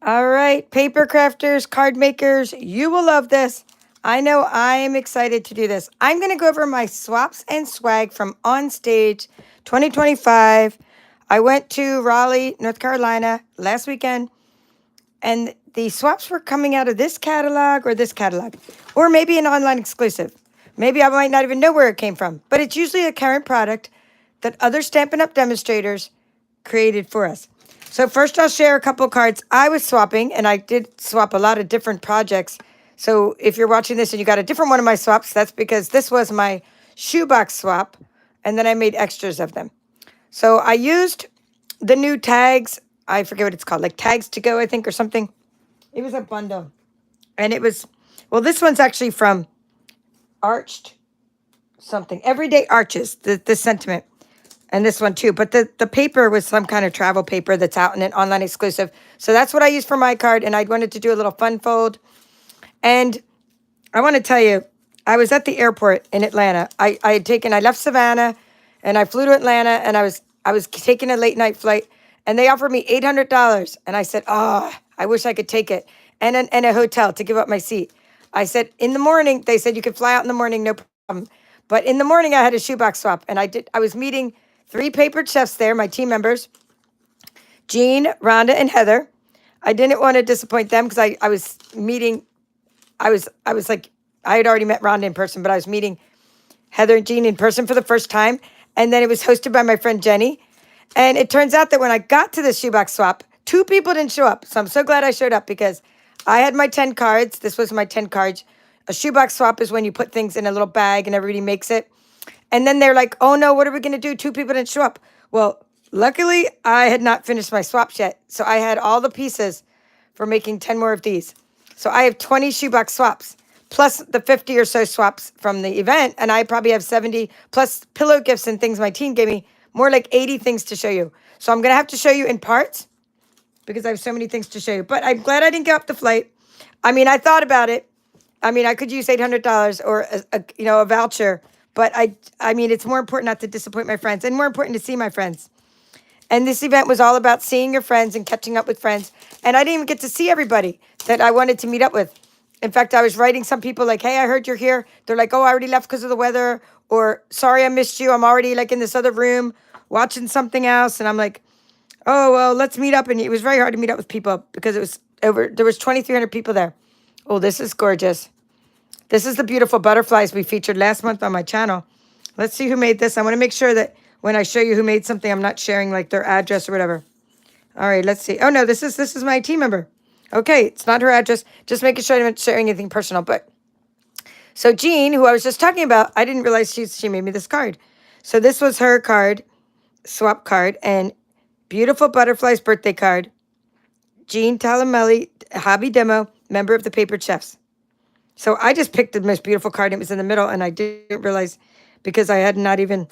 All right, paper crafters, card makers, you will love this. I know I am excited to do this. I'm going to go over my swaps and swag from OnStage 2025. I went to Raleigh, North Carolina last weekend, and the swaps were coming out of this catalog or this catalog, or maybe an online exclusive. Maybe I might not even know where it came from, but it's usually a current product that other Stampin' Up! Demonstrators created for us. So first I'll share a couple cards I was swapping, and I did swap a lot of different projects. So if you're watching this and you got a different one of my swaps, that's because this was my shoebox swap, and then I made extras of them. So I used the new tags. I forget what it's called, like tags to go, I think, or something. It was a bundle. And it was, well, this one's actually from Arched something. Everyday Arches, the sentiment. And this one too. But the paper was some kind of travel paper that's out in an online exclusive. So that's what I used for my card. And I wanted to do a little fun fold. And I want to tell you, I was at the airport in Atlanta. I left Savannah and I flew to Atlanta, and I was taking a late night flight, and they offered me $800. And I said, oh, I wish I could take it. And a hotel to give up my seat. I said, in the morning, they said you could fly out in the morning, no problem. But in the morning, I had a shoebox swap, and I was meeting 3 papered chefs there, my team members, Jean, Rhonda, and Heather. I didn't want to disappoint them because I was meeting, I was like, I had already met Rhonda in person, but I was meeting Heather and Jean in person for the first time. And then it was hosted by my friend Jenny. And it turns out that when I got to the shoebox swap, 2 people didn't show up. So I'm so glad I showed up because I had my 10 cards. This was my 10 cards. A shoebox swap is when you put things in a little bag and everybody makes it. And then they're like, oh no, what are we going to do? 2 people didn't show up. Well, luckily, I had not finished my swaps yet. So I had all the pieces for making 10 more of these. So I have 20 shoebox swaps, plus the 50 or so swaps from the event. And I probably have 70, plus pillow gifts and things my team gave me, more like 80 things to show you. So I'm going to have to show you in parts because I have so many things to show you. But I'm glad I didn't get off the flight. I mean, I thought about it. I mean, I could use $800 or a voucher. But I mean, it's more important not to disappoint my friends, and more important to see my friends. And this event was all about seeing your friends and catching up with friends. And I didn't even get to see everybody that I wanted to meet up with. In fact, I was writing some people like, hey, I heard you're here. They're like, oh, I already left because of the weather. Or, sorry, I missed you. I'm already like in this other room watching something else. And I'm like, oh, well, let's meet up. And it was very hard to meet up with people because there was 2,300 people there. Oh, this is gorgeous. This is the beautiful butterflies we featured last month on my channel. Let's see who made this. I want to make sure that when I show you who made something, I'm not sharing like their address or whatever. All right, let's see. Oh no, this is my team member. Okay, it's not her address. Just making sure I'm not sharing anything personal. But so Jean, who I was just talking about, I didn't realize she made me this card. So this was her card, swap card, and beautiful butterflies birthday card. Jean Talamelli, hobby demo, member of the Paper Chefs. So I just picked the most beautiful card. It was in the middle, and I didn't realize because I had not even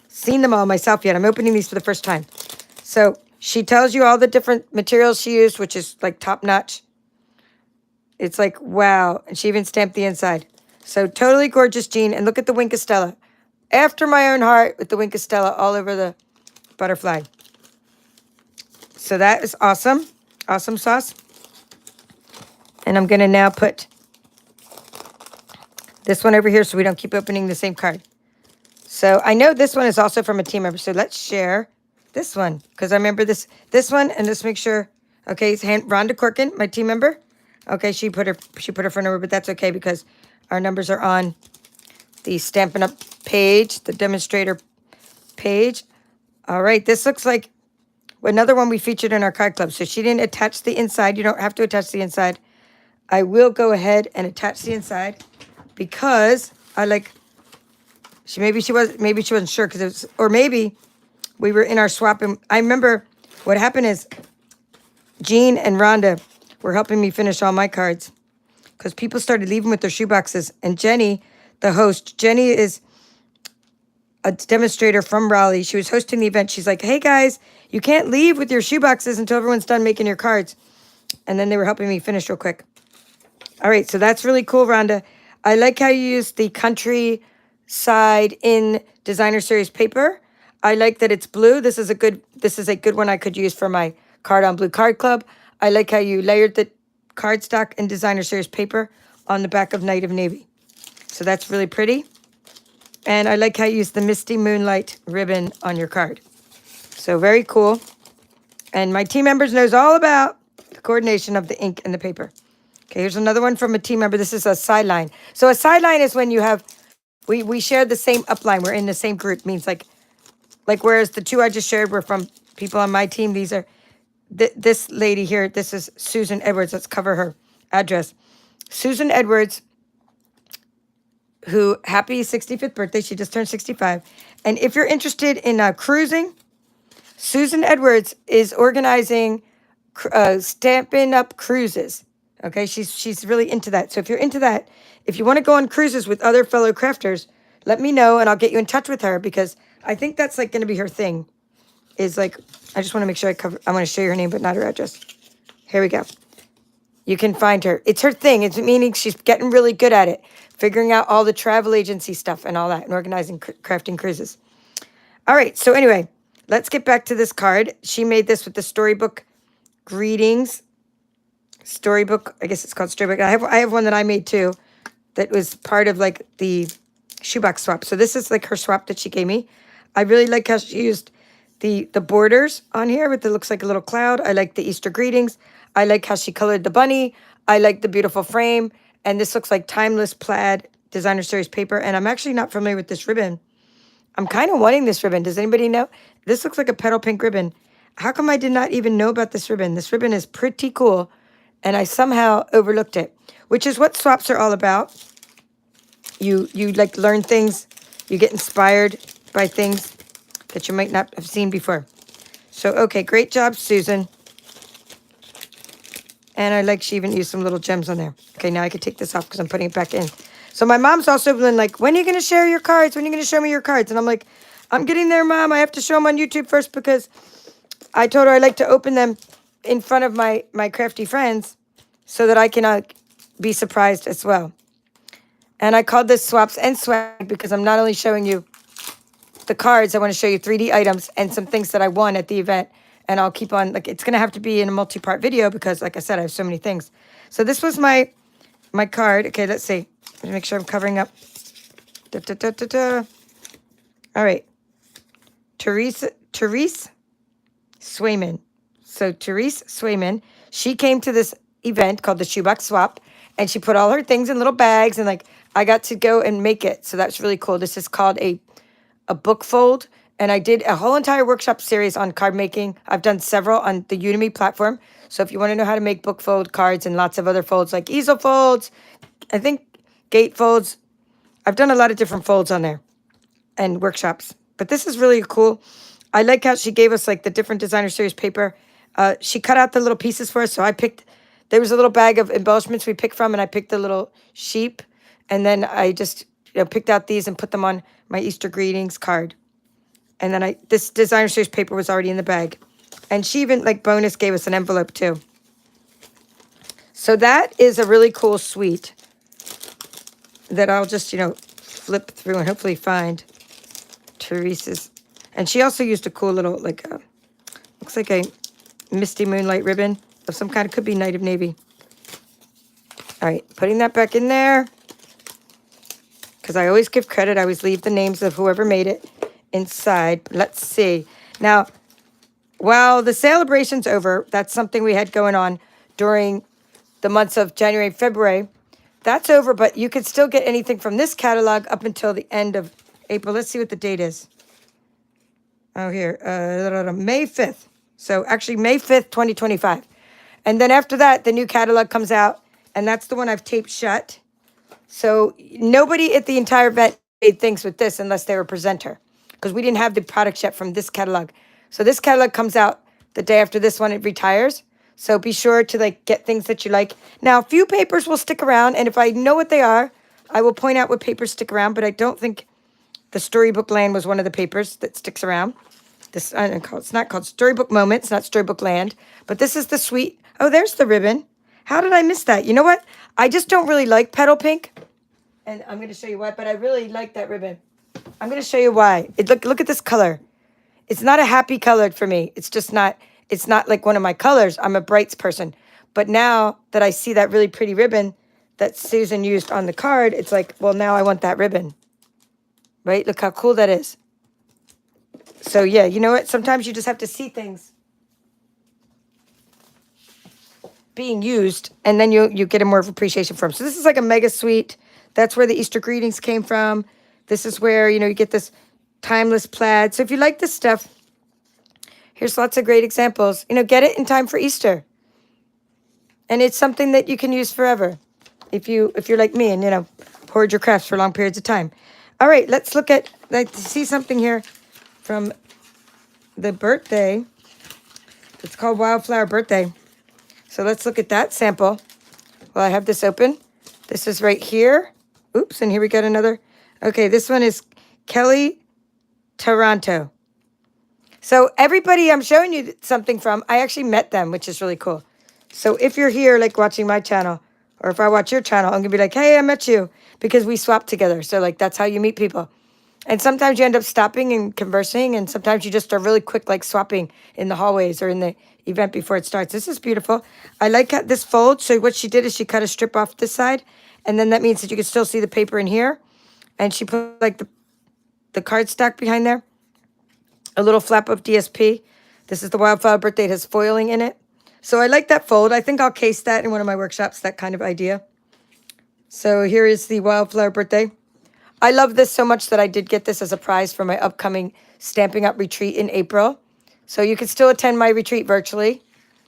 seen them all myself yet. I'm opening these for the first time. So she tells you all the different materials she used, which is like top notch. It's like, wow. And she even stamped the inside. So totally gorgeous, Jean. And look at the Wink of Stella. After my own heart with the Wink of Stella all over the butterfly. So that is awesome. Awesome sauce. And I'm going to now put this one over here so we don't keep opening the same card. So I know this one is also from a team member. So let's share this one because I remember this one, and let's make sure. Okay, it's Rhonda Corkin, my team member. Okay, she put her phone number, but that's okay because our numbers are on the Stampin' Up! Page, the demonstrator page. All right, this looks like another one we featured in our card club. So she didn't attach the inside. You don't have to attach the inside. I will go ahead and attach the inside because I like. Maybe she wasn't sure because it was, or maybe we were in our swap. And I remember what happened is Jean and Rhonda were helping me finish all my cards because people started leaving with their shoeboxes. And Jenny, the host, Jenny is a demonstrator from Raleigh. She was hosting the event. She's like, hey guys, you can't leave with your shoeboxes until everyone's done making your cards. And then they were helping me finish real quick. All right, so that's really cool, Rhonda. I like how you use the country side in designer series paper. I like that it's blue. This is a good one I could use for my card on blue card club. I like how you layered the cardstock and designer series paper on the back of Night of Navy. So that's really pretty. And I like how you use the Misty Moonlight ribbon on your card. So very cool. And my team members knows all about the coordination of the ink and the paper. Okay, here's another one from a team member. This is a sideline. So a sideline is when you have, we share the same upline. We're in the same group. Means like whereas the two I just shared were from people on my team. These are, this lady here, this is Susan Edwards. Let's cover her address. Susan Edwards, who, happy 65th birthday. She just turned 65. And if you're interested in cruising, Susan Edwards is organizing Stampin' Up cruises. Okay, she's really into that. So if you're into that, if you want to go on cruises with other fellow crafters, let me know and I'll get you in touch with her because I think that's like going to be her thing. Is like, I just want to make sure I want to show you her name, but not her address. Here we go. You can find her. It's her thing. It's meaning she's getting really good at it, figuring out all the travel agency stuff and all that, and organizing crafting cruises. All right. So anyway, let's get back to this card. She made this with the storybook greetings. Storybook. I guess it's called storybook. I have one that I made too, that was part of like the shoebox swap. So this is like her swap that she gave me. I really like how she used the borders on here with it looks like a little cloud. I like the Easter greetings. I like how she colored the bunny. I like the beautiful frame. And this looks like timeless plaid designer series paper. And I'm actually not familiar with this ribbon. I'm kind of wanting this ribbon. Does anybody know? This looks like a petal pink ribbon. How come I did not even know about this ribbon? This ribbon is pretty cool. And I somehow overlooked it, which is what swaps are all about. You like learn things. You get inspired by things that you might not have seen before. So, okay, great job, Susan. And I like she even used some little gems on there. Okay, now I can take this off because I'm putting it back in. So my mom's also been like, when are you going to share your cards? When are you going to show me your cards? And I'm like, I'm getting there, Mom. I have to show them on YouTube first because I told her I like to open them in front of my crafty friends so that I can be surprised as well. And I called this Swaps and Swag because I'm not only showing you the cards, I want to show you 3D items and some things that I won at the event. And I'll keep on, like, it's going to have to be in a multi-part video because, like I said, I have so many things. So this was my card. Okay, let's see. Let me make sure I'm covering up. All right. Therese Swayman. So Therese Swayman, she came to this event called the Shoebox Swap, and she put all her things in little bags, and, like, I got to go and make it. So that's really cool. This is called a book fold. And I did a whole entire workshop series on card making. I've done several on the Udemy platform. So if you want to know how to make book fold cards and lots of other folds like easel folds, I think gate folds, I've done a lot of different folds on there and workshops. But this is really cool. I like how she gave us like the different designer series paper. She cut out the little pieces for us. So I picked, there was a little bag of embellishments we picked from, and I picked the little sheep. And then I just picked out these and put them on my Easter greetings card. And then this designer series paper was already in the bag. And she even, like, bonus gave us an envelope, too. So that is a really cool suite that I'll just, flip through and hopefully find Teresa's. And she also used a cool little, like, looks like a Misty Moonlight ribbon of some kind. It could be Night of Navy. All right, putting that back in there. Because I always give credit. I always leave the names of whoever made it inside. Let's see. Now, while the celebration's over, that's something we had going on during the months of January and February. That's over, but you could still get anything from this catalog up until the end of April. Let's see what the date is. Oh, here, May 5th. So actually May 5th, 2025. And then after that, the new catalog comes out, and that's the one I've taped shut. So nobody at the entire event made things with this unless they were a presenter, because we didn't have the products yet from this catalog. So this catalog comes out the day after this one, it retires. So be sure to like get things that you like. Now, a few papers will stick around, and if I know what they are, I will point out what papers stick around, but I don't think the Storybook Land was one of the papers that sticks around. This, it's not called Storybook Moment, it's not Storybook Land, but this is the suite. Oh, there's the ribbon. How did I miss that? You know what? I just don't really like petal pink, and I'm going to show you why, but I really like that ribbon. I'm going to show you why. Look at this color. It's not a happy color for me. It's just not. it's not like one of my colors. I'm a brights person. But now that I see that really pretty ribbon that Susan used on the card, it's like, well, now I want that ribbon, right? Look how cool that is. So yeah, you know what? Sometimes you just have to see things being used, and then you get a more of appreciation from. So this is like a mega suite. That's where the Easter greetings came from. This is where, you know, you get this timeless plaid. So if you like this stuff, here's lots of great examples. You know, get it in time for Easter. And it's something that you can use forever if you're like me and, you know, hoard your crafts for long periods of time. All right, let's look at, like, see something here from the birthday. It's called Wildflower Birthday. So let's look at that sample. Well, I have this open. This is right here. Oops, and here we got another. Okay, this one is Kelly Taranto. So everybody I'm showing you something from, I actually met them, which is really cool. So if you're here, like watching my channel, or if I watch your channel, I'm going to be like, hey, I met you, because we swapped together. So like, that's how you meet people. And sometimes you end up stopping and conversing, and sometimes you just are really quick, like swapping in the hallways or in the event before it starts. This is beautiful. I like this fold. So what she did is she cut a strip off this side, and then that means that you can still see the paper in here. And she put like the card stack behind there, a little flap of DSP. This is the Wildflower Birthday. It has foiling in it. So I like that fold. I think I'll case that in one of my workshops, that kind of idea. So here is the Wildflower Birthday. I love this so much that I did get this as a prize for my upcoming Stamping Up retreat in April. So you can still attend my retreat virtually.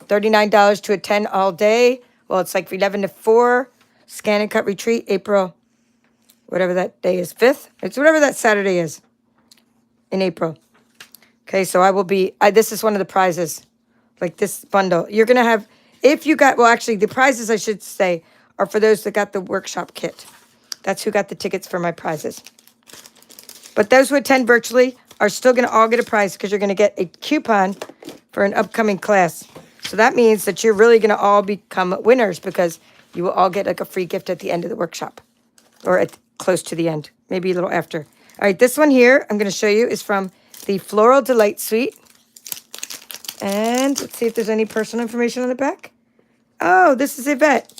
$39 to attend all day. Well, it's like 11 to 4. Scan and cut retreat, April, whatever that day is, 5th. It's whatever that Saturday is in April. Okay, so I will be, this is one of the prizes, like this bundle. You're going to have, if you got, well, actually, the prizes, I should say, are for those that got the workshop kit. That's who got the tickets for my prizes. But those who attend virtually are still going to all get a prize because you're going to get a coupon for an upcoming class. So that means that you're really going to all become winners because you will all get like a free gift at the end of the workshop or at close to the end, maybe a little after. All right, this one here I'm going to show you is from the Floral Delight Suite. And let's see if there's any personal information on the back. Oh, this is Yvette.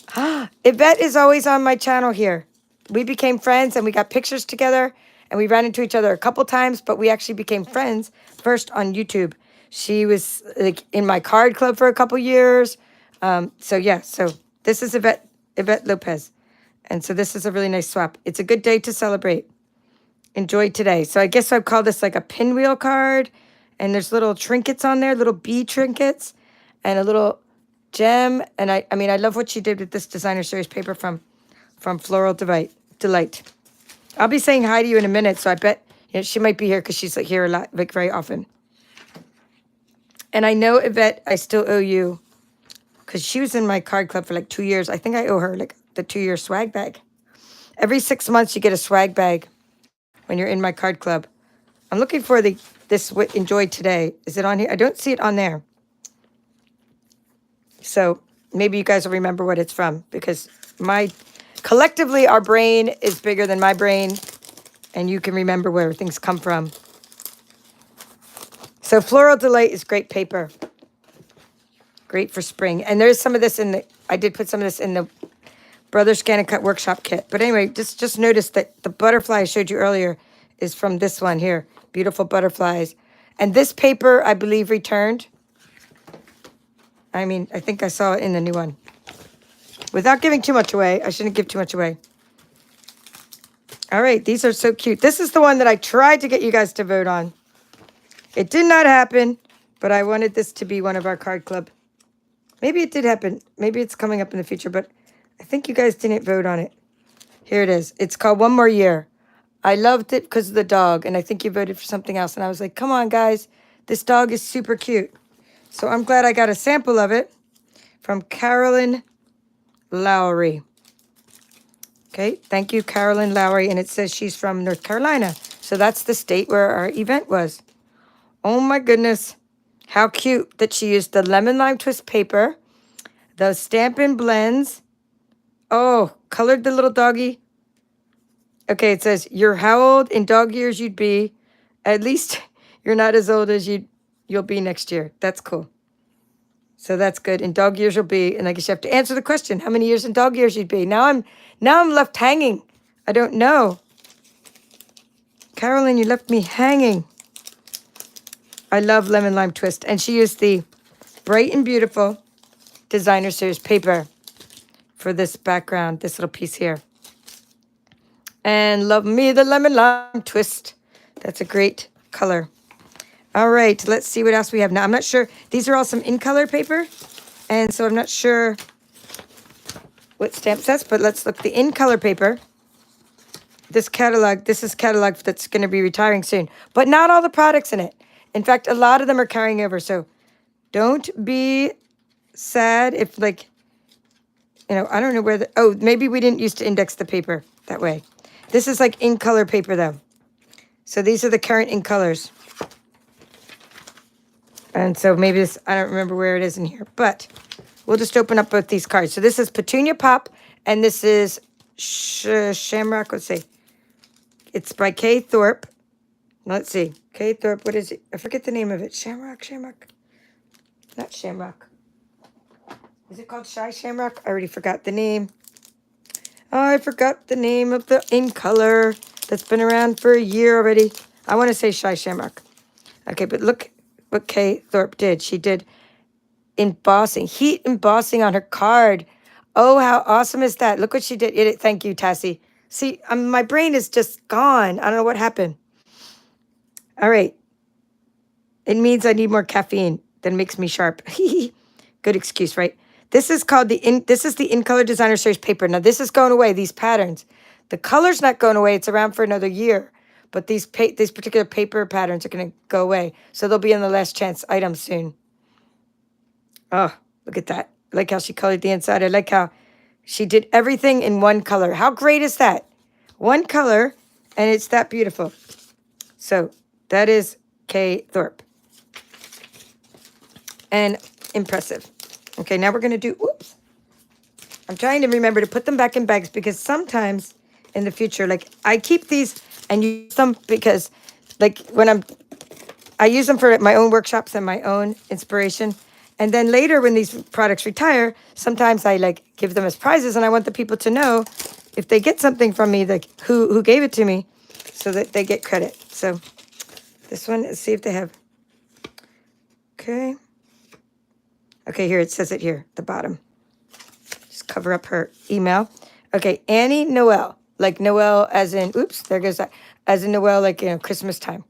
Yvette is always on my channel here. We became friends and we got pictures together and we ran into each other a couple times, but we actually became friends first on YouTube. She was like in my card club for a couple years. So yeah, so this is Yvette Lopez. And so this is a really nice swap. It's a good day to celebrate. Enjoy today. So I guess I'd call this like a pinwheel card. And there's little trinkets on there, little bee trinkets and a little gem. And I mean, I love what she did with this designer series paper from Floral Delight. I'll be saying hi to you in a minute, so I bet she might be here because she's like here a lot, like very often. And I know, Yvette, I still owe you because she was in my card club for like 2 years. I think I owe her like the 2-year swag bag. Every 6 months, you get a swag bag when you're in my card club. I'm looking for this Enjoy Today. Is it on here? I don't see it on there. So maybe you guys will remember what it's from because collectively, our brain is bigger than my brain, and you can remember where things come from. So Floral Delight is great paper. Great for spring. And there's some of this I did put some of this in the Brother Scan and Cut workshop kit. But anyway, just notice that the butterfly I showed you earlier is from this one here. Beautiful butterflies. And this paper, I believe, returned. I mean, I think I saw it in the new one. Without giving too much away. I shouldn't give too much away. All right, these are so cute. This is the one that I tried to get you guys to vote on. It did not happen, but I wanted this to be one of our card club. Maybe it did happen. Maybe it's coming up in the future, but I think you guys didn't vote on it. Here it is. It's called One More Year. I loved it because of the dog, and I think you voted for something else. And I was like, come on, guys. This dog is super cute. So I'm glad I got a sample of it from Carolyn Lowry. Okay, thank you, Carolyn Lowry. And it says she's from North Carolina. So that's the state where our event was. Oh my goodness. How cute that she used the lemon lime twist paper, the Stampin' blends. Oh, colored the little doggy. Okay, it says, you're how old in dog years you'd be. At least you're not as old as you'll be next year. That's cool. So that's good. In dog years you'll be, and I guess you have to answer the question, how many years in dog years you'd be. Now I'm left hanging. I don't know. Carolyn, you left me hanging. I love Lemon Lime Twist. And she used the Bright and Beautiful Designer Series paper for this background, this little piece here. And love me the Lemon Lime Twist. That's a great color. All right, let's see what else we have now. I'm not sure. These are all some in color paper. And so I'm not sure what stamp says, but let's look. The in color paper. This is catalog that's going to be retiring soon. But not all the products in it. In fact, a lot of them are carrying over. So don't be sad if, like, I don't know where maybe we didn't used to index the paper that way. This is like in color paper though. So these are the current in colors. And so maybe this, I don't remember where it is in here, but we'll just open up both these cards. So this is Petunia Pop, and this is Shamrock. Let's see. It's by Kay Thorpe. Let's see. Kay Thorpe, what is it? I forget the name of it. Shamrock. Not Shamrock. Is it called Shy Shamrock? I already forgot the name. Oh, I forgot the name of the in color that's been around for a year already. I want to say Shy Shamrock. Okay, but look what Kay Thorpe did. She did embossing, heat embossing on her card. Oh, how awesome is that? Look what she did. Thank you, Tassie. See, my brain is just gone. I don't know what happened. All right. It means I need more caffeine. That makes me sharp. Good excuse, right? This is called the In Color Designer Series paper. Now, this is going away, these patterns. The color's not going away. It's around for another year. But these particular paper patterns are going to go away. So they'll be in the last chance items soon. Oh, look at that. I like how she colored the inside. I like how she did everything in one color. How great is that? One color, and it's that beautiful. So that is Kay Thorpe. And impressive. Okay, now we're going to do, oops. I'm trying to remember to put them back in bags because sometimes in the future, like I keep these and use them because like I use them for my own workshops and my own inspiration. And then later when these products retire, sometimes I like give them as prizes and I want the people to know if they get something from me, like who gave it to me so that they get credit. So this one, let's see if they have, okay. Okay, here, it says it here, at the bottom. Just cover up her email. Okay, Annie Noel. Like Noel as in, oops, there goes that. As in Noel, like, Christmas time.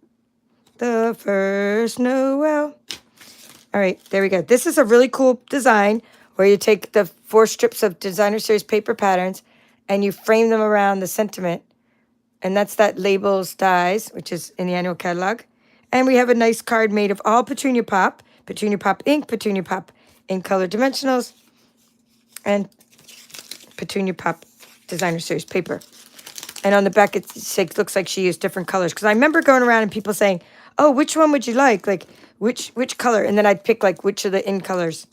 The first Noel. All right, there we go. This is a really cool design where you take the 4 strips of Designer Series paper patterns and you frame them around the sentiment. And that's that Labels Dies, which is in the annual catalog. And we have a nice card made of all Petunia Pop ink, Petunia Pop in color dimensionals, and Petunia Pop Designer Series paper. And on the back, it looks like she used different colors. Because I remember going around and people saying, oh, which one would you like? Like, which color? And then I'd pick, like, which of the in colors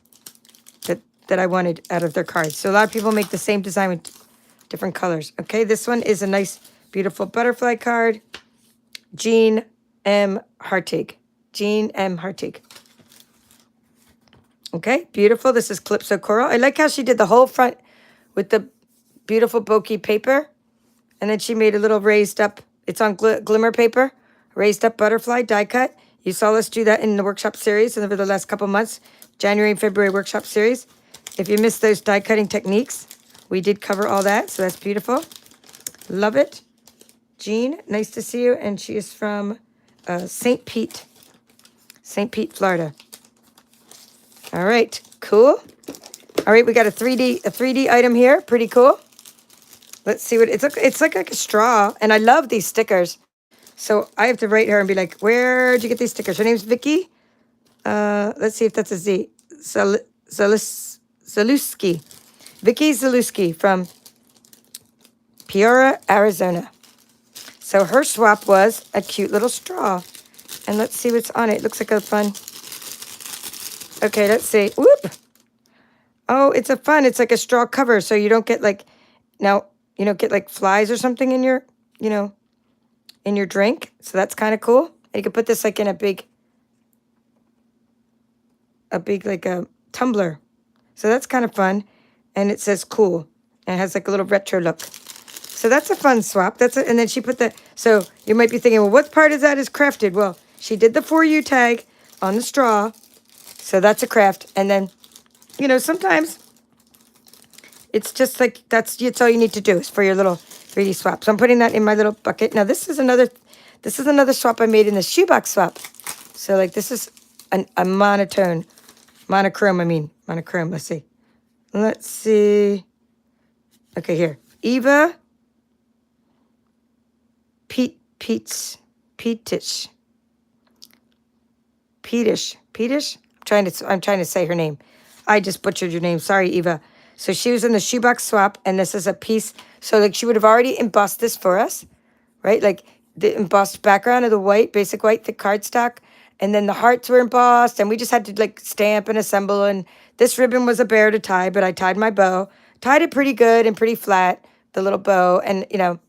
that I wanted out of their cards. So a lot of people make the same design with different colors. Okay, this one is a nice, beautiful butterfly card. Jean M. Hartig. Okay, beautiful. This is Calypso Coral. I like how she did the whole front with the beautiful bokeh paper. And then she made a little raised up, it's on glimmer paper, raised up butterfly die cut. You saw us do that in the workshop series over the last couple months, January and February workshop series. If you missed those die cutting techniques, we did cover all that. So that's beautiful. Love it. Jean, nice to see you. And she is from St. Pete, Florida. All right, cool. All right, we got a 3D item here. Pretty cool. Let's see what it's like a straw, and I love these stickers. So I have to write her and be like, where'd you get these stickers? Her name's Vicky. Let's see if that's a Z. Zaluski. Vicky Zaluski from Peoria, Arizona. So her swap was a cute little straw. And let's see what's on it. It looks like a fun. Okay, let's see. Whoop. Oh, it's it's like a straw cover. So you don't get like, now, you don't get like flies or something in your, in your drink. So that's kind of cool. And you can put this like in a big like a tumbler. So that's kind of fun. And it says cool. And it has like a little retro look. So that's a fun swap. And then she put the, so you might be thinking, well, what part of that is crafted? Well, she did the For You tag on the straw. So that's a craft. And then, you know, sometimes it's just like, that's all you need to do is for your little 3D swap. So I'm putting that in my little bucket. Now this is another swap I made in the shoebox swap. So like this is a monochrome, monochrome. Let's see. Okay, here. Eva Petish. I'm trying to say her name. I just butchered your name. Sorry, Eva. So she was in the shoebox swap, and this is a piece. So like she would have already embossed this for us, right? Like the embossed background of the white, basic white, thick cardstock, and then the hearts were embossed, and we just had to like stamp and assemble. And this ribbon was a bear to tie, but I tied my bow, tied it pretty good and pretty flat, the little bow, and you know,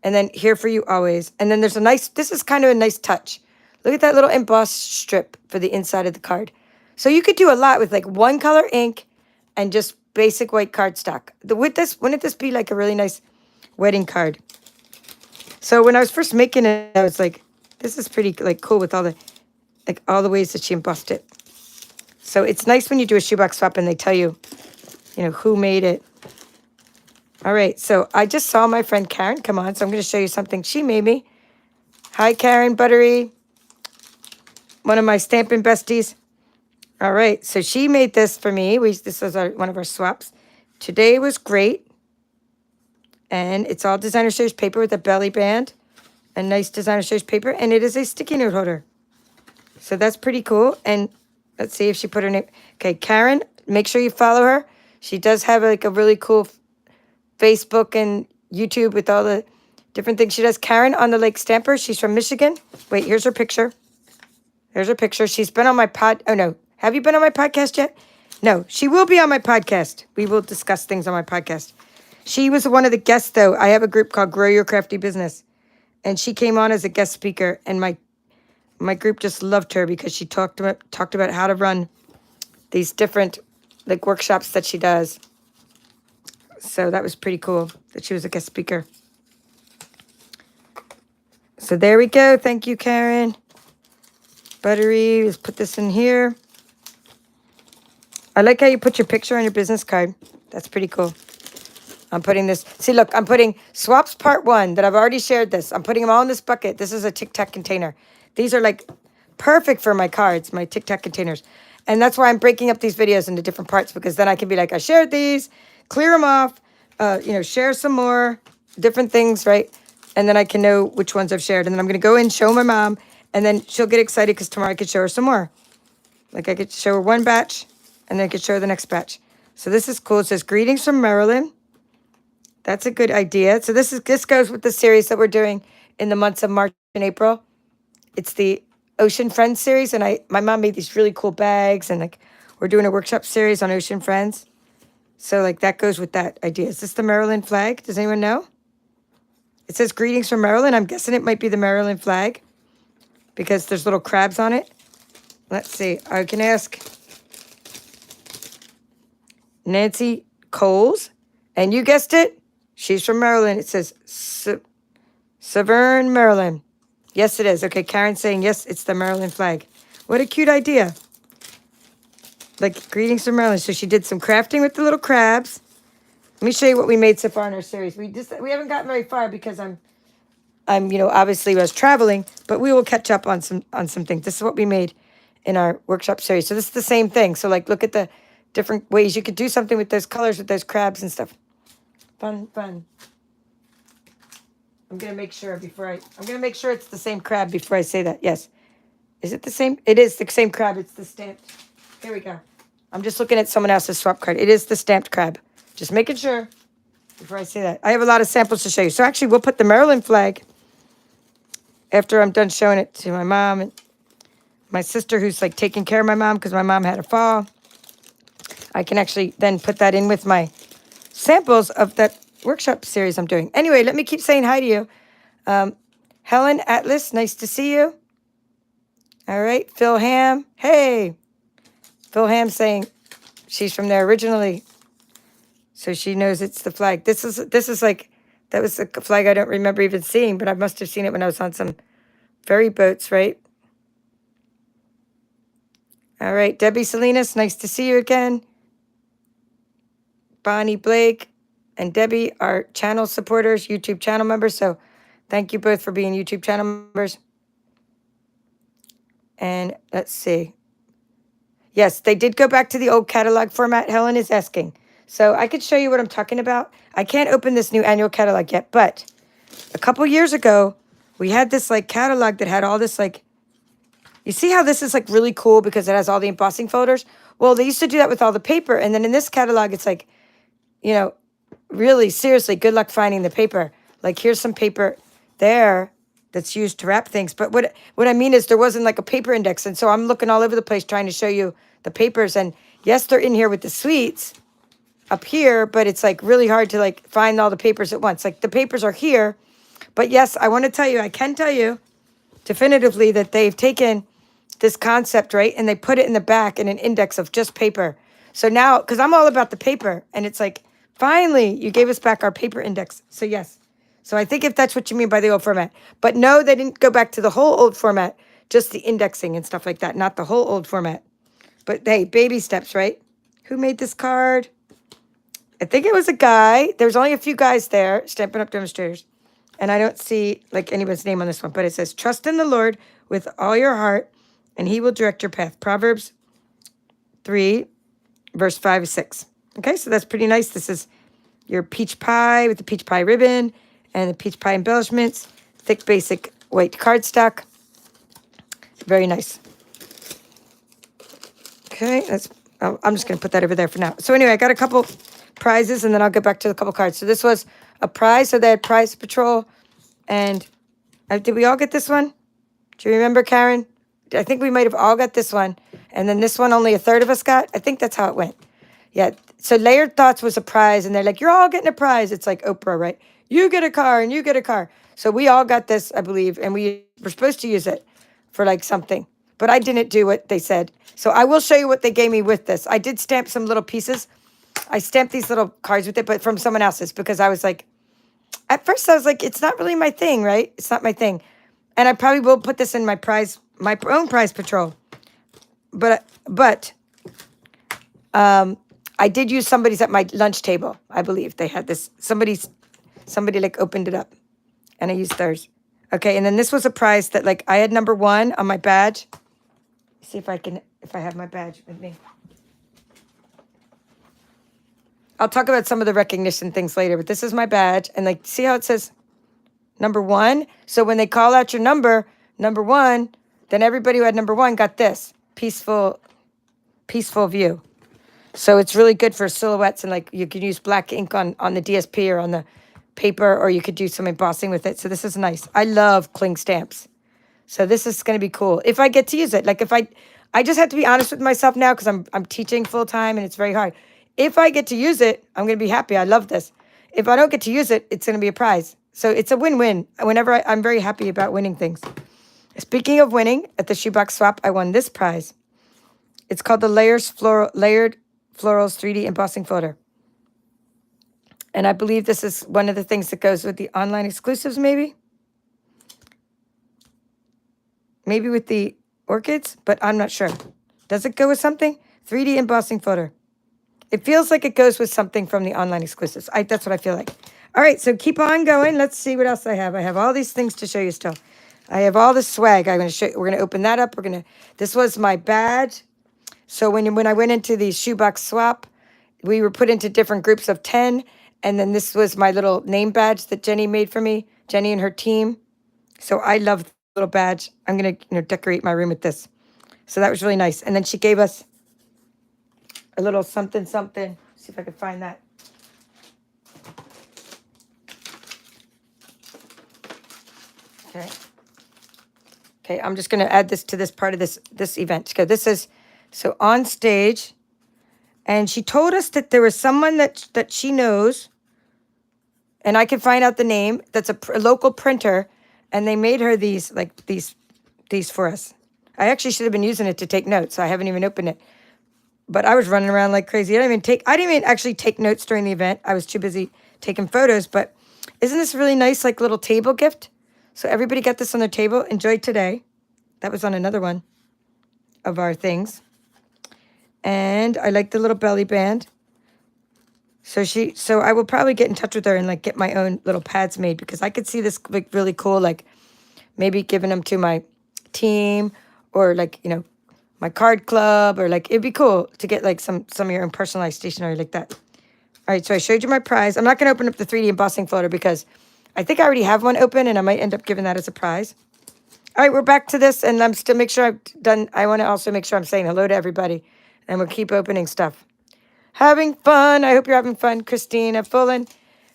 and then here for you always. And then there's this is kind of a nice touch. Look at that little embossed strip for the inside of the card. So you could do a lot with like one color ink and just basic white cardstock. Wouldn't this be like a really nice wedding card? So when I was first making it, I was like, this is pretty like cool with all the ways that she embossed it. So it's nice when you do a shoebox swap and they tell you, you know, who made it. All right, so I just saw my friend Karen come on, so I'm going to show you something she made me. Hi, Karen Buttery, one of my Stampin' besties. All right, so she made this for me. This was one of our swaps. Today was great. And it's all designer series paper with a belly band. A nice designer series paper. And it is a sticky note holder. So that's pretty cool. And let's see if she put her name. Okay, Karen, make sure you follow her. She does have like a really cool Facebook and YouTube with all the different things she does. Karen on the Lake Stamper. She's from Michigan. Wait, here's her picture. There's her picture. She's been on my Oh, no. Have you been on my podcast yet? No, she will be on my podcast. We will discuss things on my podcast. She was one of the guests, though. I have a group called Grow Your Crafty Business. And she came on as a guest speaker. And my group just loved her because she talked about how to run these different like workshops that she does. So that was pretty cool that she was a guest speaker. So there we go. Thank you, Karen. Buttery, let's put this in here. I like how you put your picture on your business card. That's pretty cool. I'm putting this. See, look, I'm putting swaps part 1 that I've already shared this. I'm putting them all in this bucket. This is a Tic Tac container. These are like perfect for my cards, my Tic Tac containers. And that's why I'm breaking up these videos into different parts, because then I can be like, I shared these, clear them off, share some more different things, right? And then I can know which ones I've shared. And then I'm going to go in, show my mom, and then she'll get excited because tomorrow I could show her some more. Like I could show her one batch, and then I could show her the next batch. So this is cool. It says, greetings from Maryland. That's a good idea. So this goes with the series that we're doing in the months of March and April. It's the Ocean Friends series, and my mom made these really cool bags, and like we're doing a workshop series on Ocean Friends. So like that goes with that idea. Is this the Maryland flag? Does anyone know? It says greetings from Maryland. I'm guessing it might be the Maryland flag because there's little crabs on it. Let's see. I can ask Nancy Coles, and you guessed it. She's from Maryland. It says Severn, Maryland. Yes, it is. Okay, Karen's saying, yes, it's the Maryland flag. What a cute idea. Like, greetings from Maryland. So she did some crafting with the little crabs. Let me show you what we made so far in our series. We haven't gotten very far because I'm obviously I was traveling, but we will catch up on some things. This is what we made in our workshop series. So this is the same thing. So like, look at the different ways you could do something with those colors, with those crabs and stuff. Fun. I'm going to make sure it's the same crab before I say that. Yes. Is it the same? It is the same crab. It's the stamped. Here we go. I'm just looking at someone else's swap card. It is the stamped crab. Just making sure before I say that. I have a lot of samples to show you. So actually, we'll put the Maryland flag after I'm done showing it to my mom and my sister, who's like taking care of my mom because my mom had a fall. I can actually then put that in with my samples of that workshop series I'm doing. Anyway, let me keep saying hi to you. Helen Atlas, nice to see you. All right, Phil Ham. Hey. Phil Ham saying, She's from there originally, so she knows it's the flag. This is like, that was a flag I don't remember even seeing, but I must have seen it when I was on some ferry boats, right? All right, Debbie Salinas, nice to see you again. Bonnie Blake and Debbie are channel supporters, YouTube channel members, so thank you both for being YouTube channel members. And let's see. Yes, they did go back to the old catalog format, Helen is asking. So I could show you what I'm talking about. I can't open this new annual catalog yet, but a couple years ago, we had this like catalog that had all this like, you see how this is like really cool because it has all the embossing folders? Well, they used to do that with all the paper. And then in this catalog, it's like, you know, really seriously, good luck finding the paper. Like here's some paper there that's used to wrap things. But what I mean is there wasn't like a paper index. And so I'm looking all over the place trying to show you the papers. And yes, they're in here with the sweets up here, but it's like really hard to like find all the papers at once. Like the papers are here. But yes, I want to tell you, I can tell you definitively that they've taken this concept, right? And they put it in the back in an index of just paper. So now, because I'm all about the paper, and it's like, finally, you gave us back our paper index. So yes. So I think if that's what you mean by the old format. But no, they didn't go back to the whole old format, just the indexing and stuff like that, not the whole old format. But hey, baby steps, right? Who made this card? I think it was a guy. There's only a few guys there, Stampin' Up! Demonstrators. And I don't see like anybody's name on this one, but it says, trust in the Lord with all your heart, and he will direct your path. Proverbs 3, verse 5 to 6. Okay, so that's pretty nice. This is your peach pie with the peach pie ribbon and the peach pie embellishments. Thick, basic white cardstock. Very nice. Okay, I'm just going to put that over there for now. So anyway, I got a couple prizes, and then I'll get back to a couple cards. So this was a prize. So they had Prize Patrol. And did we all get this one? Do you remember, Karen? I think we might have all got this one. And then this one, only a third of us got. I think that's how it went. Yeah. So Layered Thoughts was a prize. And they're like, you're all getting a prize. It's like Oprah, right? You get a car and you get a car. So we all got this, I believe. And we were supposed to use it for like something. But I didn't do what they said. So I will show you what they gave me with this. I did stamp some little pieces. I stamped these little cards with it, but from someone else's, because I was like, at first I was like, it's not really my thing, right? It's not my thing. And I probably will put this in my own prize patrol. But I did use somebody's at my lunch table. I believe they had this. Somebody like opened it up, and I used theirs. Okay, and then this was a prize that like I had number 1 on my badge. See if I have my badge with me. I'll talk about some of the recognition things later, but this is my badge. And like, see how it says number 1? So when they call out your number 1, then everybody who had number 1 got this peaceful view. So it's really good for silhouettes, and like you can use black ink on the DSP or on the paper, or you could do some embossing with it. So this is nice. I love cling stamps. So this is going to be cool if I get to use it. Like if I just have to be honest with myself now, because I'm teaching full time and it's very hard. If I get to use it, I'm going to be happy. I love this. If I don't get to use it, it's going to be a prize. So it's a win-win. Whenever I'm very happy about winning things. Speaking of winning, at the shoebox swap, I won this prize. It's called the Layered Florals 3D Embossing Folder. And I believe this is one of the things that goes with the online exclusives, maybe. Maybe with the orchids, but I'm not sure. Does it go with something? 3D embossing folder. It feels like it goes with something from the online exclusives. That's what I feel like. All right, so keep on going. Let's see what else I have. I have all these things to show you still. I have all the swag. I'm going to show you. We're going to open that up. This was my badge. So when I went into the shoebox swap, we were put into different groups of 10. And then this was my little name badge that Jenny made for me, Jenny and her team. So I love the little badge. I'm going to decorate my room with this. So that was really nice. And then she gave us a little something. See if I can find that. Okay, I'm just going to add this to this part of this event. Because this is, so OnStage. And she told us that there was someone that she knows, and I can find out the name, that's a local printer, and they made her these for us. I actually should have been using it to take notes, so I haven't even opened it. but I was running around like crazy. I didn't even actually take notes during the event. I was too busy taking photos, but isn't this really nice, like little table gift? So everybody got this on their table. Enjoy today. That was on another one of our things. And I like the little belly band. So I will probably get in touch with her and like get my own little pads made, because I could see this like really cool, like maybe giving them to my team, or like, you know, my card club, or like, it'd be cool to get like some of your own personalized stationery like that. All right, so I showed you my prize. I'm not going to open up the 3D embossing folder because I think I already have one open, and I might end up giving that as a prize. All right, we're back to this, and I'm still make sure I've done. I want to also make sure I'm saying hello to everybody, and we'll keep opening stuff. Having fun. I hope you're having fun. Christina Fullen,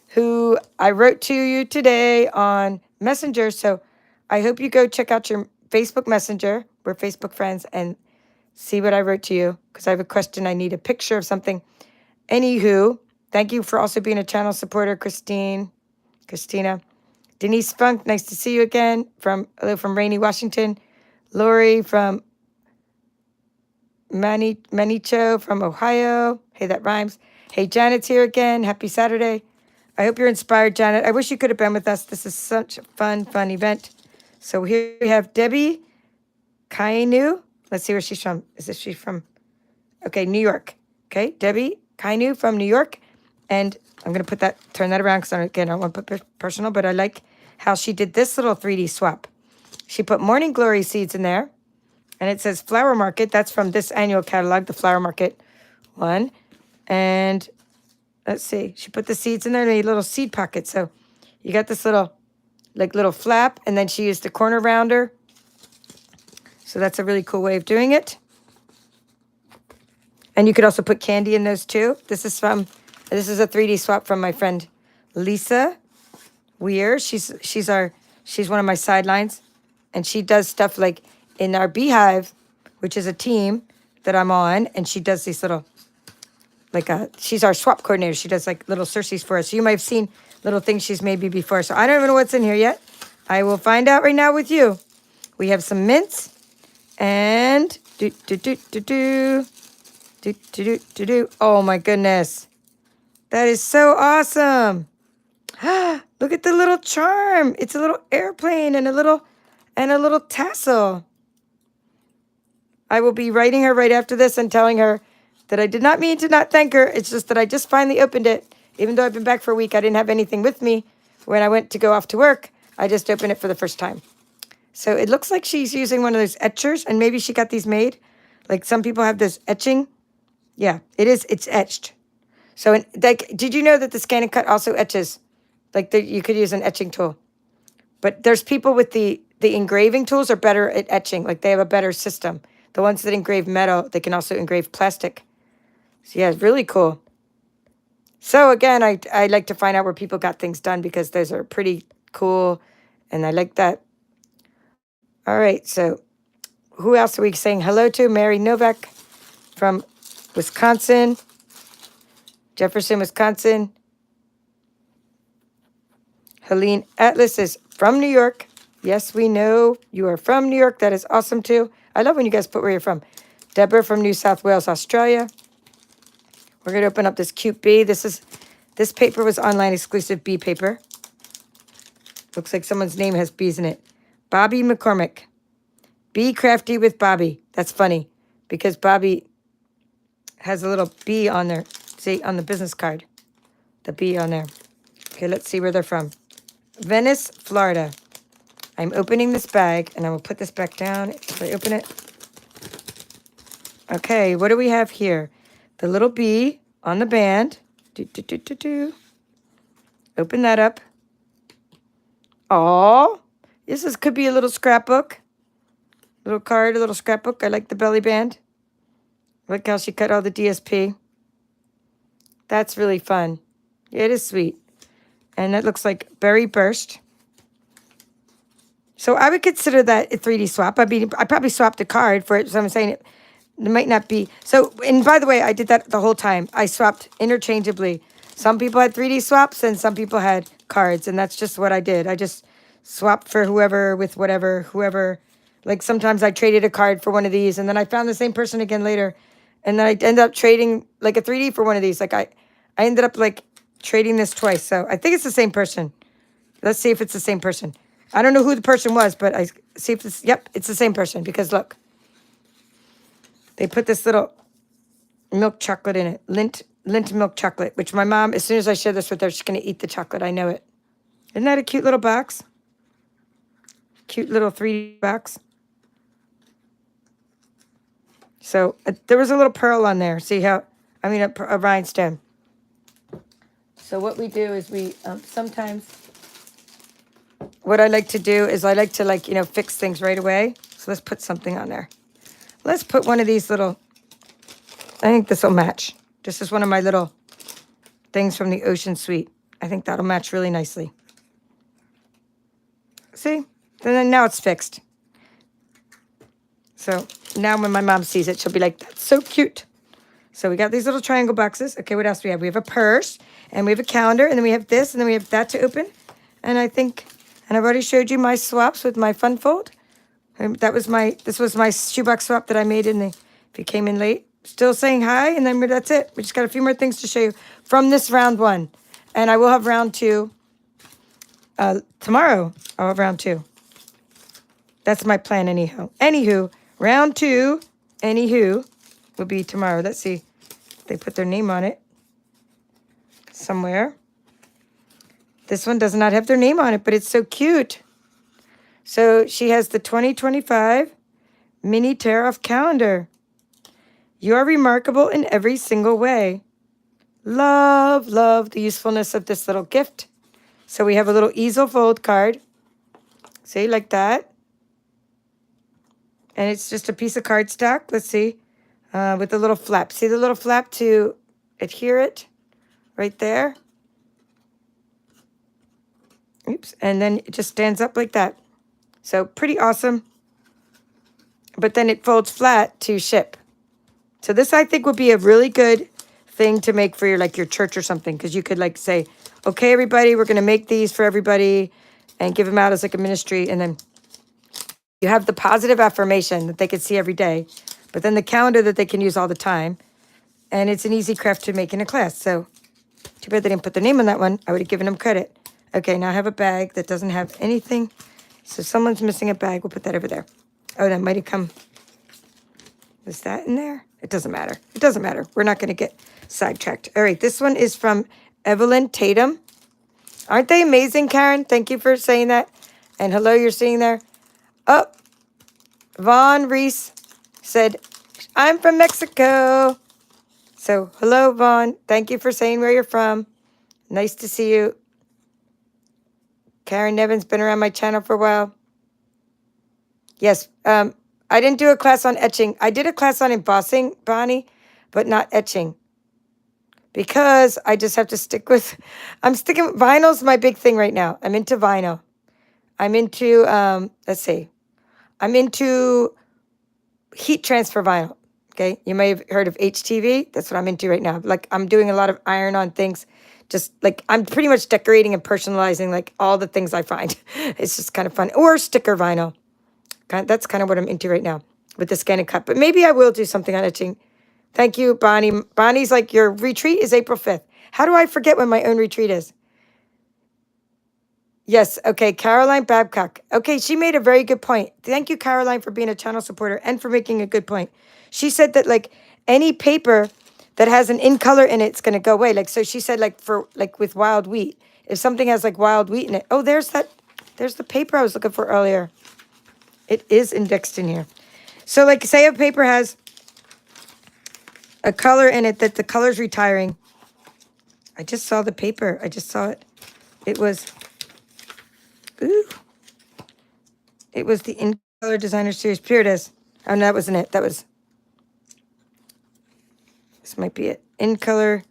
who I wrote to you today on Messenger. So I hope you go check out your Facebook Messenger. We're Facebook friends, and see what I wrote to you, because I have a question. I need a picture of something. Anywho, thank you for also being a channel supporter, Christina. Denise Funk, nice to see you again. Hello from Rainy, Washington. Lori from Manicho from Ohio. Hey, that rhymes. Hey, Janet's here again. Happy Saturday. I hope you're inspired, Janet. I wish you could have been with us. This is such a fun event. So here we have Debbie Kainu. Let's see where she's from. She's from? Okay, New York. Okay, Debbie Kainu from New York. And I'm going to turn that around, because again, I don't want to put personal, but I like how she did this little 3D swap. She put Morning Glory seeds in there, and it says Flower Market. That's from this annual catalog, the Flower Market one. And let's see, she put the seeds in there and made little seed pockets. So you got this little flap, and then she used a corner rounder. So that's a really cool way of doing it. And you could also put candy in those too. This is a 3D swap from my friend Lisa Weir. She's one of my sidelines, and she does stuff like in our beehive, which is a team that I'm on, and she does these little, she's our swap coordinator. She does like little Circes for us. So you might have seen little things she's made me before. So I don't even know what's in here yet. I will find out right now with you. We have some mints, and oh my goodness. That is so awesome. Look at the little charm. It's a little airplane and a little tassel. I will be writing her right after this and telling her that I did not mean to not thank her. It's just that I just finally opened it. Even though I've been back for a week, I didn't have anything with me when I went to go off to work. I just opened it for the first time. So it looks like she's using one of those etchers, and maybe she got these made. Like some people have this etching. Yeah, it is. It's etched. So did you know that the Scan and Cut also etches? Like you could use an etching tool. But there's people with the engraving tools are better at etching. Like they have a better system. The ones that engrave metal, they can also engrave plastic. So yeah, it's really cool. So again, I like to find out where people got things done, because those are pretty cool. And I like that. All right, so who else are we saying hello to? Mary Novak from Wisconsin. Jefferson, Wisconsin. Helene Atlas is from New York. Yes, we know you are from New York. That is awesome, too. I love when you guys put where you're from. Deborah from New South Wales, Australia. We're going to open up this cute bee. This paper was online exclusive bee paper. Looks like someone's name has bees in it. Bobby McCormick. Be crafty with Bobby. That's funny, because Bobby has a little bee on there. See, on the business card. The bee on there. Okay, let's see where they're from. Venice, Florida. I'm opening this bag, and I will put this back down if I open it. Okay, what do we have here? The little bee on the band. Open that up. Oh, could be a little scrapbook. Little card, a little scrapbook. I like the belly band. Look how she cut all the DSP. That's really fun. It is sweet. And that looks like Berry Burst. So I would consider that a 3D swap. I mean, I probably swapped a card for it, so I'm saying it might not be. So, and by the way, I did that the whole time. I swapped interchangeably. Some people had 3D swaps and some people had cards, and that's just what I did. I just swapped for whoever with whoever. Like sometimes I traded a card for one of these, and then I found the same person again later, And then I ended up trading like a 3D for one of these. Like I ended up like trading this twice. So I think it's the same person. Let's see if it's the same person. I don't know who the person was, but I see if it's, yep, it's the same person because look, they put this little milk chocolate in it, lint milk chocolate, which my mom, as soon as I share this with her, she's going to eat the chocolate. I know it. Isn't that a cute little box? Cute little 3D box. So there was a little pearl on there. See how, I mean, a rhinestone. So what we do is we sometimes, what I like to do is I like to like, you know, fix things right away. So let's put something on there. Let's put one of these little, I think this will match. This is one of my little things from the Ocean Suite. I think that'll match really nicely. See? And then now it's fixed. So now when my mom sees it, she'll be like, that's so cute. So we got these little triangle boxes. Okay, what else do we have? We have a purse, and we have a calendar, and then we have this, and then we have that to open. And I think, and I've already showed you my swaps with my fun fold. And this was my shoebox swap that I made in the, if you came in late. Still saying hi, and then that's it. We just got a few more things to show you from this round one. And I will have round two tomorrow. I'll have round two. That's my plan anyhow. Anywho, round two, will be tomorrow. Let's see. They put their name on it somewhere. This one does not have their name on it, but it's so cute. So she has the 2025 mini tear-off calendar. You are remarkable in every single way. Love, love the usefulness of this little gift. So we have a little easel fold card. See, like that. And it's just a piece of cardstock. Let's see. With the little flap. See the little flap to adhere it? Right there. Oops. And then it just stands up like that. So pretty awesome. But then it folds flat to ship. So this, I think, would be a really good thing to make for your, like, your church or something. Because you could, like, say, okay, everybody, we're going to make these for everybody and give them out as, like, a ministry. And then you have the positive affirmation that they can see every day. But then the calendar that they can use all the time. And it's an easy craft to make in a class. So too bad they didn't put their name on that one. I would have given them credit. Okay, now I have a bag that doesn't have anything. So someone's missing a bag. We'll put that over there. Oh, that might have come. Was that in there? It doesn't matter. It doesn't matter. We're not going to get sidetracked. All right, this one is from Evelyn Tatum. Aren't they amazing, Karen? Thank you for saying that. And hello, you're seeing there. Oh, Vaughn Reese said, I'm from Mexico. So hello, Vaughn. Thank you for saying where you're from. Nice to see you. Karen Nevin's been around my channel for a while. Yes, I didn't do a class on etching. I did a class on embossing, Bonnie, but not etching. Because I just have to stick with, vinyl's my big thing right now. I'm into vinyl. I'm into, let's see. I'm into heat transfer vinyl, okay? You may have heard of HTV. That's what I'm into right now. Like, I'm doing a lot of iron-on things. Just, like, I'm pretty much decorating and personalizing, like, all the things I find. It's just kind of fun. Or sticker vinyl. That's kind of what I'm into right now with the scan and cut. But maybe I will do something on etching. Thank you, Bonnie. Bonnie's like, your retreat is April 5th. How do I forget when my own retreat is? Yes, okay, Caroline Babcock. Okay, she made a very good point. Thank you, Caroline, for being a channel supporter and for making a good point. She said that, like, any paper that has an in color in it, it's going to go away. Like, so she said, like, for, like, with wild wheat, if something has, like, wild wheat in it. Oh, there's the paper I was looking for earlier. It is indexed in here. So, like, say a paper has a color in it that the color's retiring. I just saw the paper. I just saw it. It was, ooh. It was the In Color Designer Series. Here it is. Oh, no, that wasn't it. That was, this might be it. In Color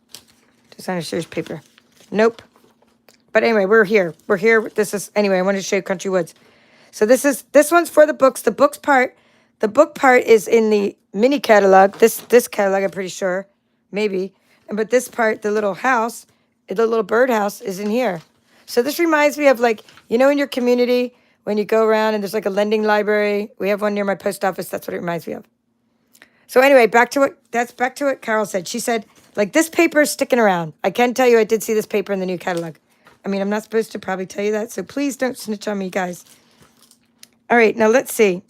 Designer Series paper. Nope. But anyway, we're here. We're here. This is, anyway, I wanted to show you Country Woods. So this one's for the books. The book part is in the mini catalog. This catalog, I'm pretty sure, maybe. But this part, the little house, the little birdhouse is in here. So this reminds me of, like, you know, in your community when you go around and there's like a lending library. We have one near my post office. That's what it reminds me of. So anyway, back to what Carol said. She said, like, this paper is sticking around. I can tell you I did see this paper in the new catalog. I mean, I'm not supposed to probably tell you that, so please don't snitch on me, guys. All right, now let's see.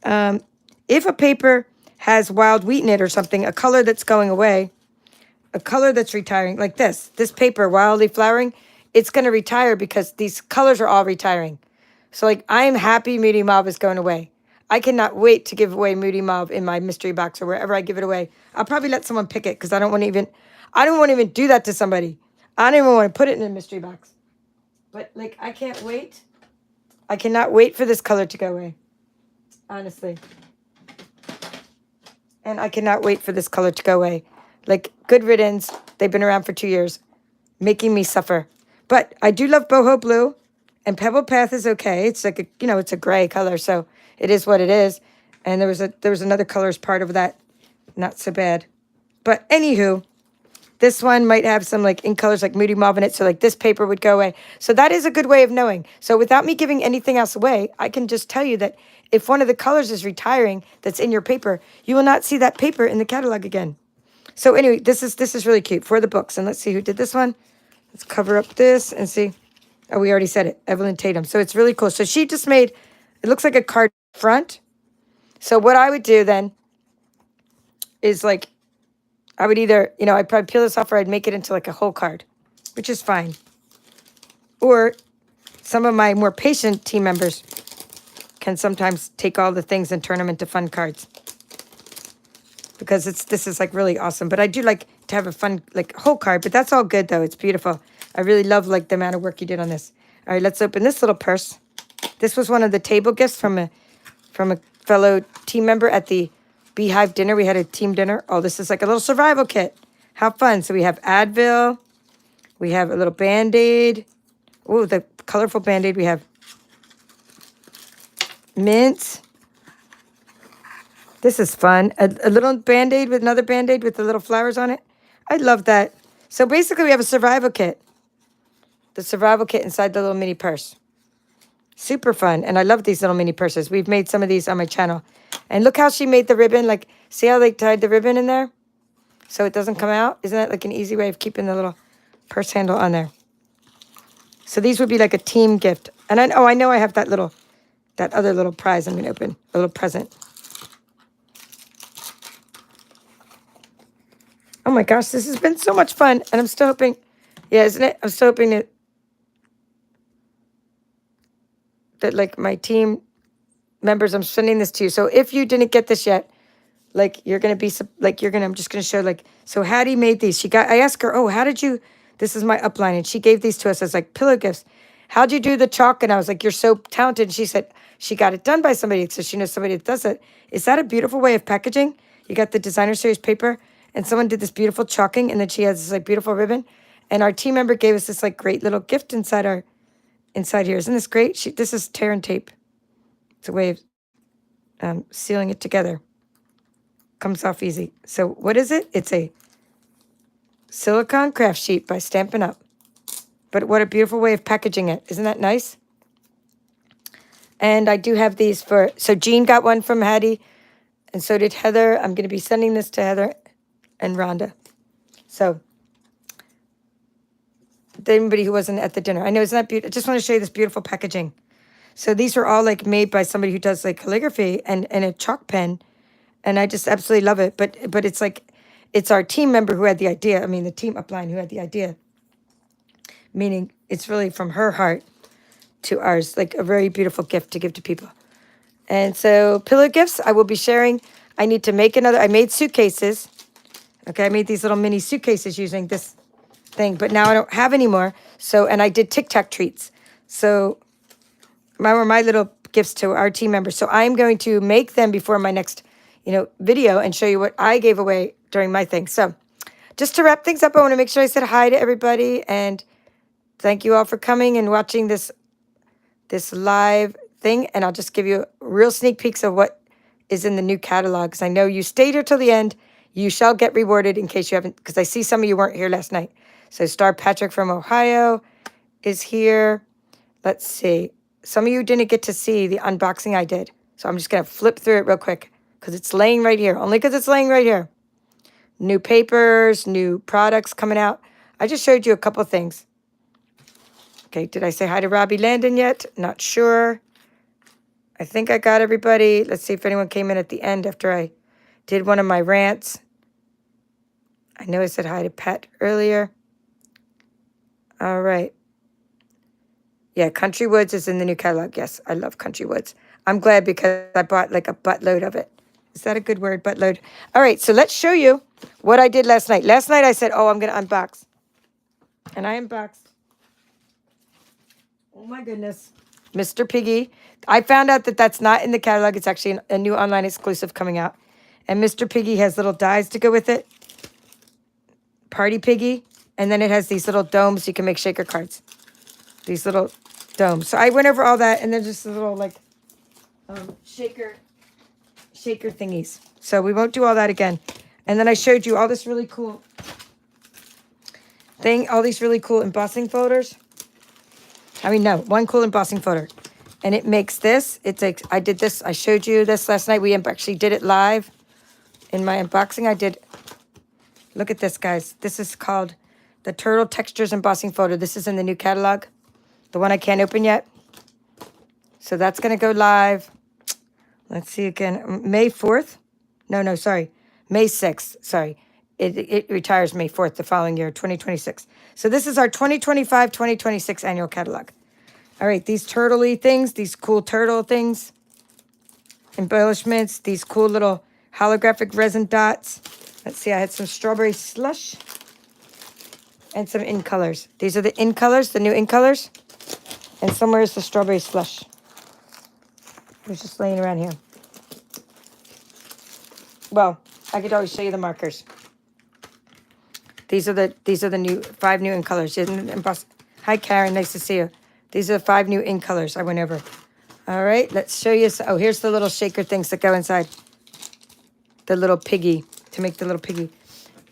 If a paper has wild wheat in it or something, a color that's going away, a color that's retiring, like this paper, wildly flowering, it's going to retire because these colors are all retiring. So, like, I'm happy Moody Mauve is going away. I cannot wait to give away Moody Mauve in my mystery box or wherever I give it away. I'll probably let someone pick it because I don't want to even do that to somebody. I don't even want to put it in a mystery box. But, like, I can't wait. I cannot wait for this color to go away. Honestly. And I cannot wait for this color to go away. Like, good riddance. They've been around for 2 years, making me suffer. But I do love Boho Blue, and Pebble Path is okay. It's like it's a gray color, so it is what it is. And there was another color as part of that, not so bad. But anywho, this one might have some like ink colors like Moody Mauve in it, so like this paper would go away. So that is a good way of knowing. So without me giving anything else away, I can just tell you that if one of the colors is retiring that's in your paper, you will not see that paper in the catalog again. So anyway, this is really cute for the books. And let's see who did this one. Let's cover up this and see. Oh, we already said it. Evelyn Tatum. So it's really cool. So she just made, it looks like a card front. So what I would do then is like, I would either, I'd probably peel this off or I'd make it into like a whole card, which is fine. Or some of my more patient team members can sometimes take all the things and turn them into fun cards. Because this is like really awesome. But I do like to have a fun, like whole card, but that's all good though. It's beautiful. I really love like the amount of work you did on this. All right, let's open this little purse. This was one of the table gifts from a fellow team member at the Beehive dinner. We had a team dinner. Oh, this is like a little survival kit. How fun. So we have Advil. We have a little Band-Aid. Oh, the colorful Band-Aid. We have mints. This is fun. A little Band-Aid with another Band-Aid with the little flowers on it. I love that. So basically we have a survival kit. The survival kit inside the little mini purse. Super fun. And I love these little mini purses. We've made some of these on my channel. And look how she made the ribbon. Like, see how they tied the ribbon in there? So it doesn't come out? Isn't that like an easy way of keeping the little purse handle on there? So these would be like a team gift. And I know I have that other little prize I'm going to open. A little present. Oh my gosh, this has been so much fun. And I'm still hoping, yeah, isn't it? I'm still hoping that like my team members, I'm sending this to you. So if you didn't get this yet, like I'm just going to show like, so Hattie made these. I asked her, oh, how did you, this is my upline. And she gave these to us as like pillow gifts. How'd you do the chalk? And I was like, you're so talented. And she said, she got it done by somebody. So she knows somebody that does it. Is that a beautiful way of packaging? You got the designer series paper and someone did this beautiful chalking. And then she has this like beautiful ribbon. And our team member gave us this like great little gift inside here. Isn't this great? This is tear and tape. It's a way of sealing it together. Comes off easy. So what is it? It's a silicone craft sheet by Stampin' Up. But what a beautiful way of packaging it. Isn't that nice? And I do have these so Jean got one from Hattie, and so did Heather. I'm going to be sending this to Heather and Rhonda. So anybody who wasn't at the dinner. I know, isn't that beautiful? I just want to show you this beautiful packaging. So these were all like made by somebody who does like calligraphy and a chalk pen. And I just absolutely love it. But it's like, it's our team member who had the idea. I mean, the team upline who had the idea. Meaning it's really from her heart to ours. Like a very beautiful gift to give to people. And so pillow gifts, I will be sharing. I need to make I made suitcases. Okay, I made these little mini suitcases using this thing. But now I don't have any more. So, and I did Tic Tac treats. So my little gifts to our team members. So I'm going to make them before my next video and show you what I gave away during my thing. So just to wrap things up, I want to make sure I said hi to everybody and thank you all for coming and watching this live thing. And I'll just give you real sneak peeks of what is in the new catalog. Because I know you stayed here till the end. You shall get rewarded in case you haven't, because I see some of you weren't here last night. So Star Patrick from Ohio is here. Let's see. Some of you didn't get to see the unboxing I did. So I'm just going to flip through it real quick. because it's laying right here. Only because it's laying right here. New papers, new products coming out. I just showed you a couple things. Okay, did I say hi to Robbie Landon yet? Not sure. I think I got everybody. Let's see if anyone came in at the end after I did one of my rants. I know I said hi to Pat earlier. All right. Yeah, Country Woods is in the new catalog. Yes, I love Country Woods. I'm glad because I bought like a buttload of it. Is that a good word, buttload? All right, so let's show you what I did last night. Last night I said, oh, I'm going to unbox. And I unboxed. Oh, my goodness. Mr. Piggy. I found out that that's not in the catalog. It's actually a new online exclusive coming out. And Mr. Piggy has little dies to go with it. Party Piggy. And then it has these little domes you can make shaker cards. These little domes. So I went over all that. And then just a little like shaker thingies. So we won't do all that again. And then I showed you all this really cool thing. All these really cool embossing folders. I mean, no, one cool embossing folder. And it makes this. It's like, I did this. I showed you this last night. We actually did it live in my unboxing. I did. Look at this, guys. This is called the Turtle Textures Embossing Folder. This is in the new catalog. The one I can't open yet. So that's going to go live. Let's see again. May 4th. No, sorry. May 6th. Sorry. It retires May 4th the following year, 2026. So this is our 2025-2026 annual catalog. All right, these turtley things, these cool turtle things, embellishments, these cool little holographic resin dots. Let's see, I had some strawberry slush and some in colors. These are the in colors, the new in colors. And somewhere is the strawberry slush. It was just laying around here. Well, I could always show you the markers. These are the new 5 new in colors. Hi, Karen. Nice to see you. These are the 5 new in colors I went over. All right, let's show you. Oh, here's the little shaker things that go inside. The little piggy, to make the little piggy.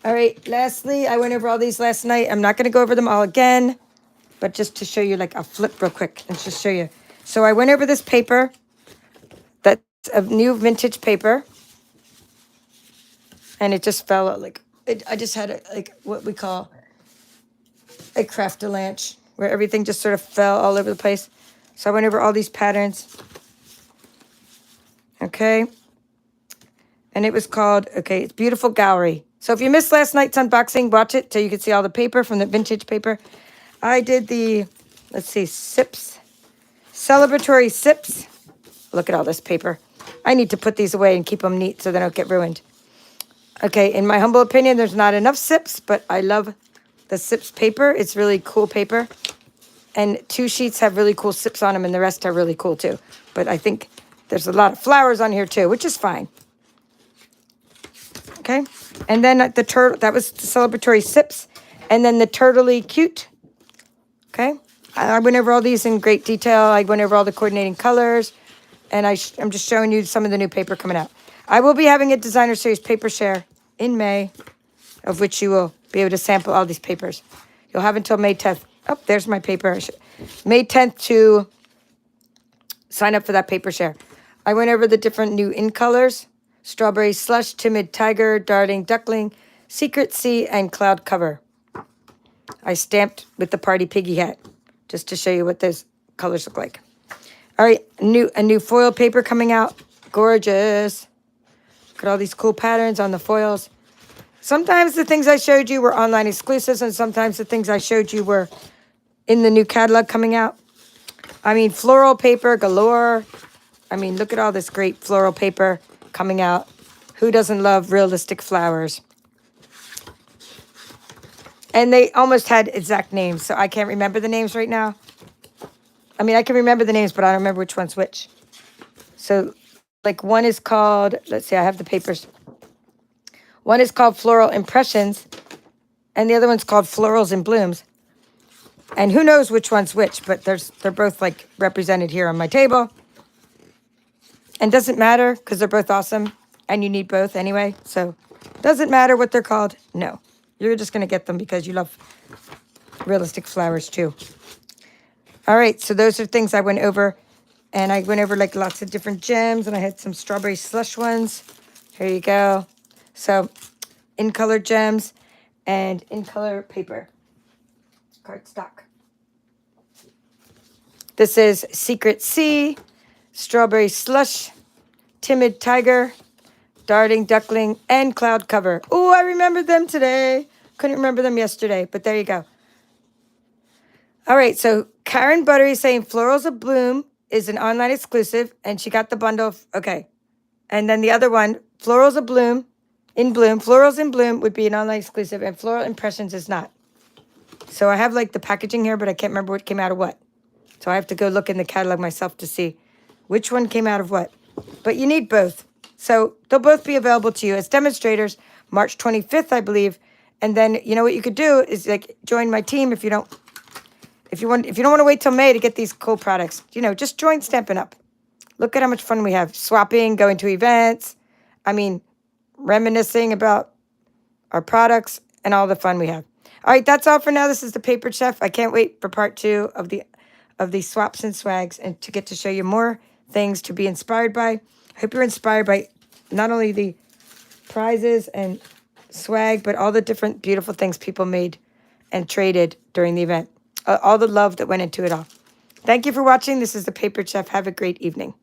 All right, lastly, I went over all these last night. I'm not going to go over them all again, but just to show you, like, I'll flip real quick and just show you. So I went over this paper. That's a new vintage paper. And it just fell out like, I just had like what we call a craft-a-lanche, where everything just sort of fell all over the place. So I went over all these patterns. Okay. And it was called, okay, it's Beautiful Gallery. So if you missed last night's unboxing, watch it so you can see all the paper from the vintage paper. I did the, let's see, sips. Celebratory sips. Look at all this paper. I need to put these away and keep them neat so they don't get ruined. Okay, in my humble opinion, there's not enough sips, but I love the sips paper. It's really cool paper. And 2 sheets have really cool sips on them, and the rest are really cool too. But I think there's a lot of flowers on here too, which is fine. Okay, and then the turtle, that was the celebratory sips. And then the turtley cute. Okay, I went over all these in great detail. I went over all the coordinating colors. And I'm just showing you some of the new paper coming out. I will be having a designer series paper share in May, of which you will be able to sample all these papers. You'll have until May 10th. Oh, there's my paper. May 10th to sign up for that paper share. I went over the different new in colors. Strawberry Slush, Timid Tiger, Darting Duckling, Secret Sea, and Cloud Cover. I stamped with the Party Piggy hat, just to show you what those colors look like. All right, a new foil paper coming out. Gorgeous. Look at all these cool patterns on the foils. Sometimes the things I showed you were online exclusives, and sometimes the things I showed you were in the new catalog coming out. I mean, floral paper galore. I mean, look at all this great floral paper coming out. Who doesn't love realistic flowers? And they almost had exact names, so I can't remember the names right now. I mean, I can remember the names, but I don't remember which one's which. So, like, one is called, let's see, I have the papers. One is called Floral Impressions, and the other one's called Florals and Blooms. And who knows which one's which, but they're both, like, represented here on my table. And doesn't matter, because they're both awesome, and you need both anyway. So, doesn't matter what they're called. No. You're just going to get them because you love realistic flowers, too. All right, so those are things I went over And I went over like lots of different gems, and I had some strawberry slush ones. Here you go. So in color gems and in color paper cardstock. This is Secret Sea, Strawberry Slush, Timid Tiger, Darting Duckling, and Cloud Cover. Oh, I remember them today. Couldn't remember them yesterday, but there you go. All right, so Karen Buttery is saying Florals of Bloom is an online exclusive, and she got the bundle. Okay. And then the other one, Florals of Bloom, in Bloom. Florals in Bloom would be an online exclusive, and Floral Impressions is not. So I have like the packaging here, but I can't remember what came out of what. So I have to go look in the catalog myself to see which one came out of what. But you need both. So they'll both be available to you as demonstrators March 25th, I believe. And then you know what you could do is like join my team if you don't want to wait till May to get these cool products. You know, just join Stampin' Up. Look at how much fun we have. Swapping, going to events. I mean, reminiscing about our products and all the fun we have. All right, that's all for now. This is the Paper Chef. I can't wait for part 2 of the swaps and swags and to get to show you more things to be inspired by. I hope you're inspired by not only the prizes and swag, but all the different beautiful things people made and traded during the event. All the love that went into it all. Thank you for watching. This is the Paper Chef. Have a great evening.